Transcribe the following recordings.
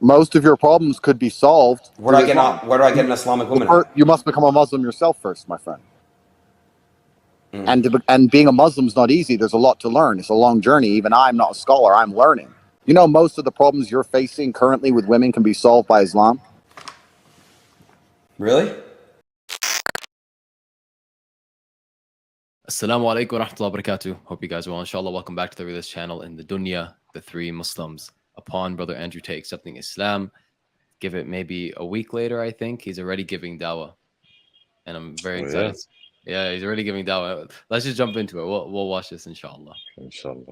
Most of your problems could be solved. Where do I get an Islamic woman? You must become a Muslim yourself first, my friend. And being a Muslim is not easy. There's a lot to learn. It's a long journey. Even I'm not a scholar. I'm learning. You know, most of the problems you're facing currently with women can be solved by Islam. Really? Assalamu alaikum wa rahmatullahi wa barakatuh. Hope you guys are well. Inshallah, welcome back to this channel in the dunya, the three Muslims. Upon Brother Andrew Tate accepting Islam, give it maybe a week later, I think, he's already giving dawah. And I'm very excited. Yeah, he's already giving dawah. Let's just jump into it. We'll watch this, inshallah. You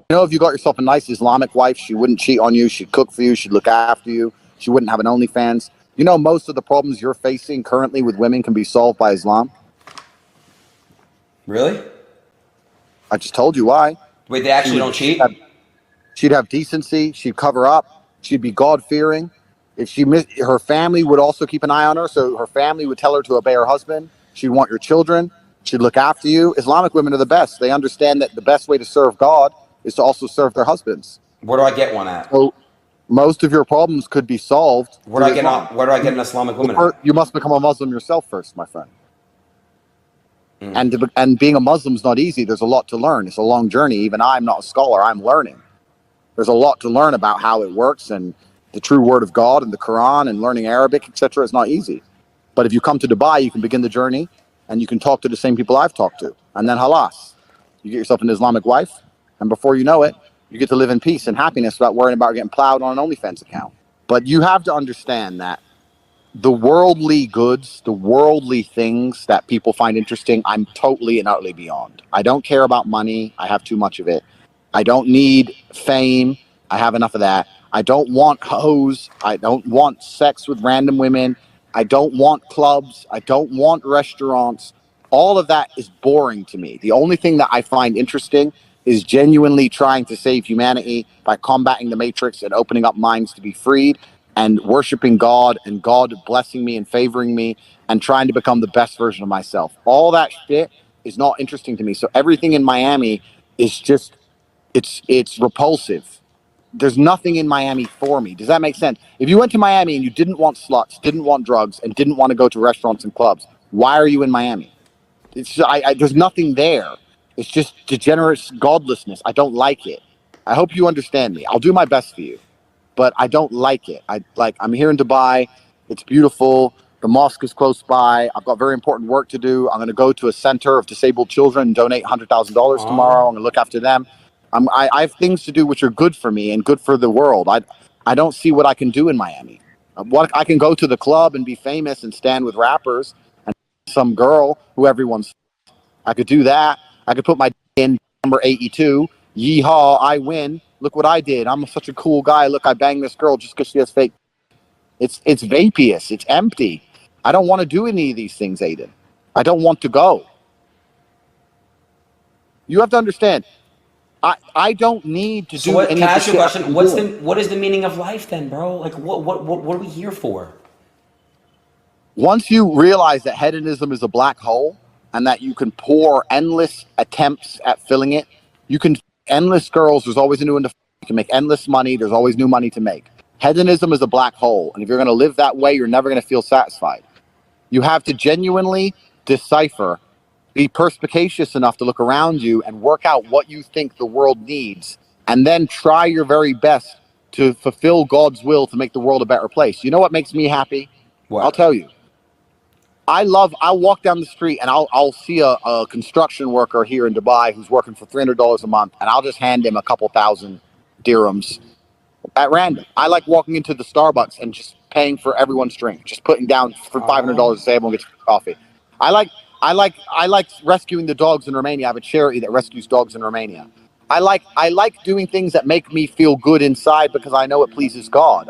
know, if you got yourself a nice Islamic wife, she wouldn't cheat on you. She'd cook for you. She'd look after you. She wouldn't have an OnlyFans. You know, most of the problems you're facing currently with women can be solved by Islam. Really? I just told you why. Wait, they actually don't cheat? She'd have decency. She'd cover up. She'd be God-fearing. If her family would also keep an eye on her, so her family would tell her to obey her husband. She'd want your children. She'd look after you. Islamic women are the best. They understand that the best way to serve God is to also serve their husbands. Where do I get one at? So most of your problems could be solved. Where do I get an Islamic woman at? You must become a Muslim yourself first, my friend. And being a Muslim is not easy. There's a lot to learn. It's a long journey. Even I'm not a scholar. I'm learning. There's a lot to learn about how it works and the true word of God and the Quran and learning Arabic, etc. is not easy. But if you come to Dubai, you can begin the journey and you can talk to the same people I've talked to. And then halas, you get yourself an Islamic wife. And before you know it, you get to live in peace and happiness without worrying about getting plowed on an OnlyFans account. But you have to understand that the worldly goods, the worldly things that people find interesting, I'm totally and utterly beyond. I don't care about money. I have too much of it. I don't need fame. I have enough of that. I don't want hoes. I don't want sex with random women. I don't want clubs. I don't want restaurants. All of that is boring to me. The only thing that I find interesting is genuinely trying to save humanity by combating the matrix and opening up minds to be freed and worshiping God and God blessing me and favoring me and trying to become the best version of myself. All that shit is not interesting to me. So everything in Miami is just, it's repulsive. There's nothing in Miami for me. Does that make sense? If you went to Miami and you didn't want sluts, didn't want drugs, and didn't want to go to restaurants and clubs, why are you in Miami? There's nothing there. It's just degenerate godlessness. I don't like it. I hope you understand me. I'll do my best for you, but I don't like it. I'm here in Dubai. It's beautiful. The mosque is close by. I've got very important work to do. I'm going to go to a center of disabled children and donate $100,000 tomorrow. I'm going to look after them. I have things to do which are good for me and good for the world. I don't see what I can do in Miami. What I can go to the club and be famous and stand with rappers and some girl who everyone's. I could do that. I could put my in number 82. Yeehaw! I win. Look what I did. I'm such a cool guy. Look, I banged this girl just because she has fake. It's vapious. It's empty. I don't want to do any of these things, Adin. I don't want to go. You have to understand. I don't need to do any of the shit. Can I ask you a question? What is the meaning of life then, bro? Like, what are we here for? Once you realize that hedonism is a black hole and that you can pour endless attempts at filling it, you can endless girls. There's always a new one to. You can make endless money. There's always new money to make. Hedonism is a black hole, and if you're going to live that way, you're never going to feel satisfied. You have to genuinely decipher. Be perspicacious enough to look around you and work out what you think the world needs, and then try your very best to fulfill God's will to make the world a better place. You know what makes me happy? What? I'll tell you. I'll walk down the street and I'll see a construction worker here in Dubai who's working for $300 a month, and I'll just hand him a couple thousand dirhams at random. I like walking into the Starbucks and just paying for everyone's drink, just putting down for $500 to say everyone gets coffee. I like rescuing the dogs in Romania. I have a charity that rescues dogs in Romania. I like doing things that make me feel good inside because I know it pleases God.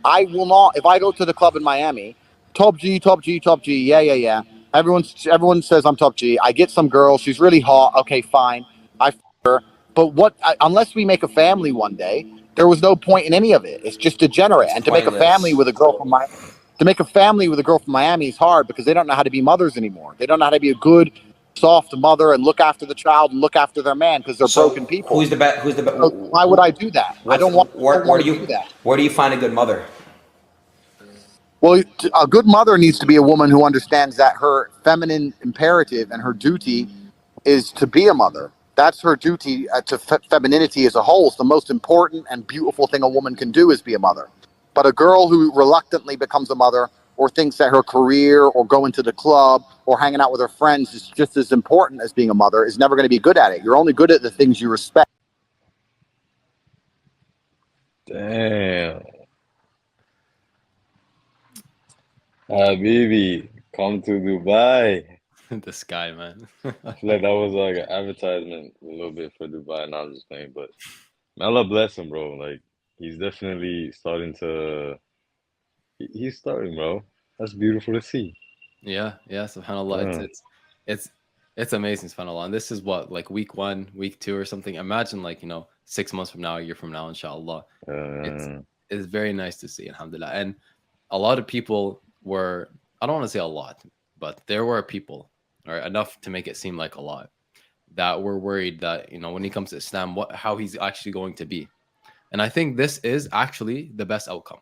I will not, if I go to the club in Miami, top G, yeah. Everyone says I'm top G. I get some girl, she's really hot. Okay, fine. I f her. But unless we make a family one day, there was no point in any of it. It's just degenerate. And to make a family with a girl from Miami. To make a family with a girl from Miami is hard because they don't know how to be mothers anymore. They don't know how to be a good, soft mother and look after the child and look after their man because they're broken people. Who's the best? So why would I do that? I don't want to do that. Where do you find a good mother? Well, a good mother needs to be a woman who understands that her feminine imperative and her duty is to be a mother. That's her duty to femininity as a whole. It's the most important and beautiful thing a woman can do is be a mother. But a girl who reluctantly becomes a mother or thinks that her career or going to the club or hanging out with her friends is just as important as being a mother is never going to be good at it. You're only good at the things you respect. Damn. Habibi, come to Dubai. This guy, man. I feel like that was like an advertisement a little bit for Dubai, and I was just playing, but man, Allah bless him, bro. Like he's definitely starting to. He's starting, bro. That's beautiful to see. Yeah, yeah, subhanAllah. Yeah, It's amazing, subhanAllah. And this is what, like week 1, week 2 or something. Imagine like, 6 months from now, a year from now, inshallah. It's uh, it's very nice to see, alhamdulillah. And a lot of people were, I don't want to say a lot, but there were people, or enough to make it seem like a lot, that were worried that, when he comes to Islam, how he's actually going to be. And I think this is actually the best outcome.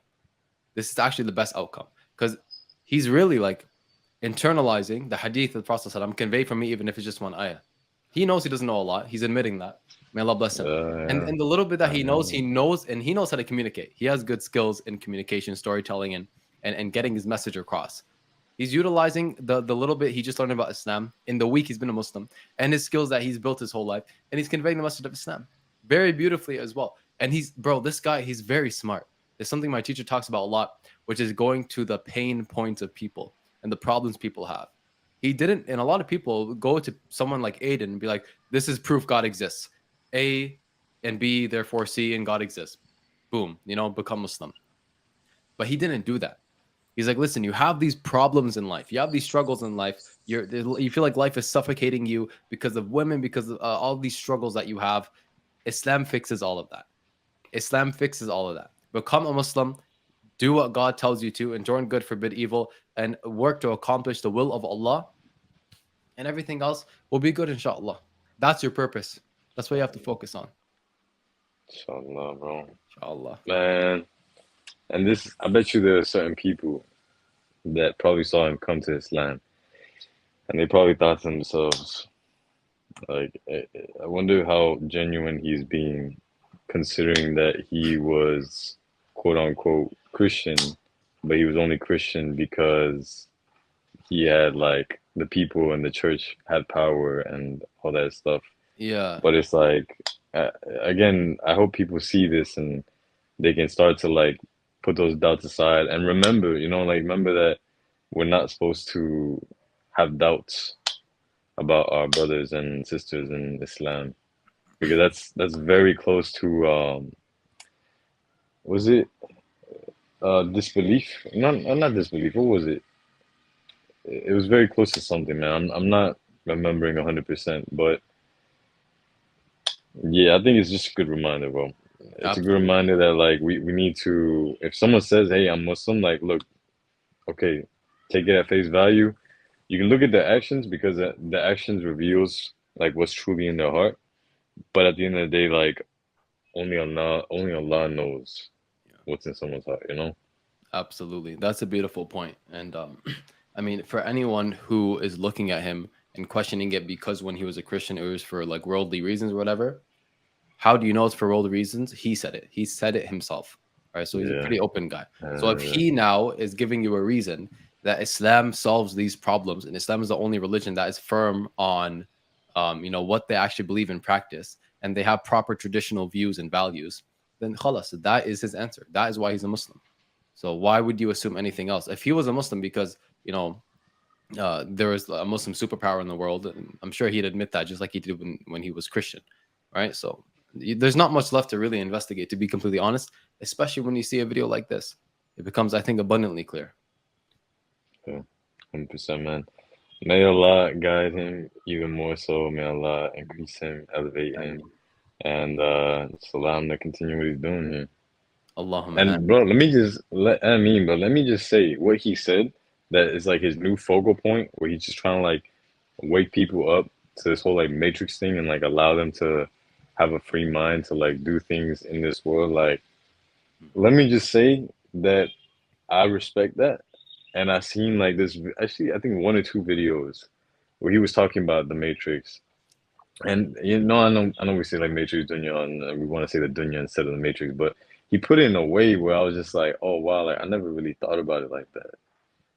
This is actually the best outcome because he's really like internalizing the hadith of the Prophet ﷺ conveyed from me, even if it's just one ayah. He knows he doesn't know a lot. He's admitting that. May Allah bless him. yeah, And the little bit that I he know. knows how to communicate. He has good skills in communication, storytelling, and getting his message across. He's utilizing the little bit he just learned about Islam in the week he's been a Muslim and his skills that he's built his whole life. And he's conveying the message of Islam very beautifully as well. And this guy, he's very smart. There's something my teacher talks about a lot, which is going to the pain points of people and the problems people have. He didn't, and a lot of people go to someone like Adin and be like, this is proof God exists. A and B, therefore C, and God exists. Boom, become Muslim. But he didn't do that. He's like, listen, you have these problems in life. You have these struggles in life. You feel like life is suffocating you because of women, because of all these struggles that you have. Islam fixes all of that. Islam fixes all of that. Become a Muslim, do what God tells you to, enjoin good, forbid evil, and work to accomplish the will of Allah, and everything else will be good, inshallah. That's your purpose. That's what you have to focus on. Inshallah, bro. Inshallah. Man, and this, I bet you there are certain people that probably saw him come to Islam, and they probably thought to themselves, like, I wonder how genuine he's being, considering that he was quote unquote Christian, but he was only Christian because he had like the people in the church had power and all that stuff. Yeah. But it's like, again, I hope people see this and they can start to like put those doubts aside and remember, remember that we're not supposed to have doubts about our brothers and sisters in Islam, because that's very close to was it disbelief? Not disbelief. What was it? It was very close to something, man. I'm not remembering 100%, but yeah, I think it's just a good reminder, bro. It's a good Absolutely. reminder that like we need to, if someone says, "Hey, I'm Muslim," like, look, okay, take it at face value. You can look at the actions because the actions reveals like what's truly in their heart. But at the end of the day, like only Allah knows what's in someone's heart. Absolutely. That's a beautiful point. And I mean, for anyone who is looking at him and questioning it because when he was a Christian, it was for like worldly reasons or whatever. How do you know it's for worldly reasons? He said it. He said it himself. All right. So he's a Yeah. pretty open guy. So if he now is giving you a reason that Islam solves these problems and Islam is the only religion that is firm on, what they actually believe in practice, and they have proper traditional views and values, then khalas, that is his answer. That is why he's a Muslim. So why would you assume anything else? If he was a Muslim because, there was a Muslim superpower in the world, and I'm sure he'd admit that, just like he did when he was Christian, right? So there's not much left to really investigate, to be completely honest, especially when you see a video like this. It becomes, I think, abundantly clear. Yeah, 100%, man. May Allah guide him even more so. May Allah increase him, elevate him, and just allow him to continue what he's doing here. Allahumma. And bro, let me just say what he said, that is like his new focal point, where he's just trying to like wake people up to this whole like matrix thing and like allow them to have a free mind to like do things in this world. Like, let me just say that I respect that. and I seen like this. Actually, I think one or two videos where he was talking about the Matrix. And you know, I know we say like Matrix Dunya, and we want to say the Dunya instead of the Matrix, but he put it in a way where I was just like, oh wow, like I never really thought about it like that.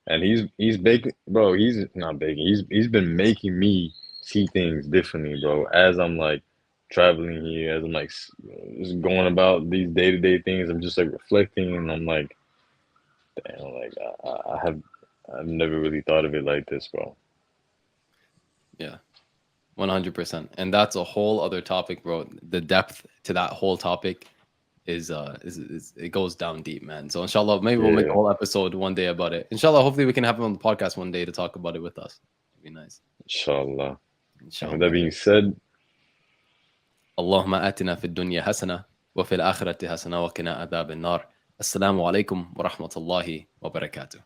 And he's baking, bro. He's not baking. He's been making me see things differently, bro. As I'm like traveling here, as I'm like just going about these day-to-day things, I'm just like reflecting, and I'm like, damn, like I've never really thought of it like this, bro. Yeah. 100%. And that's a whole other topic, bro. The depth to that whole topic is it goes down deep, man. So inshallah, maybe we'll make a Yeah, whole episode one day about it. Inshallah, hopefully we can have him on the podcast one day to talk about it with us. It'd be nice. inshallah. And with that Inshallah. being said, اللهم آتنا في الدنيا حسنة وفي الآخرة حسنة وقنا عذاب النار. السلام عليكم ورحمة الله وبركاته.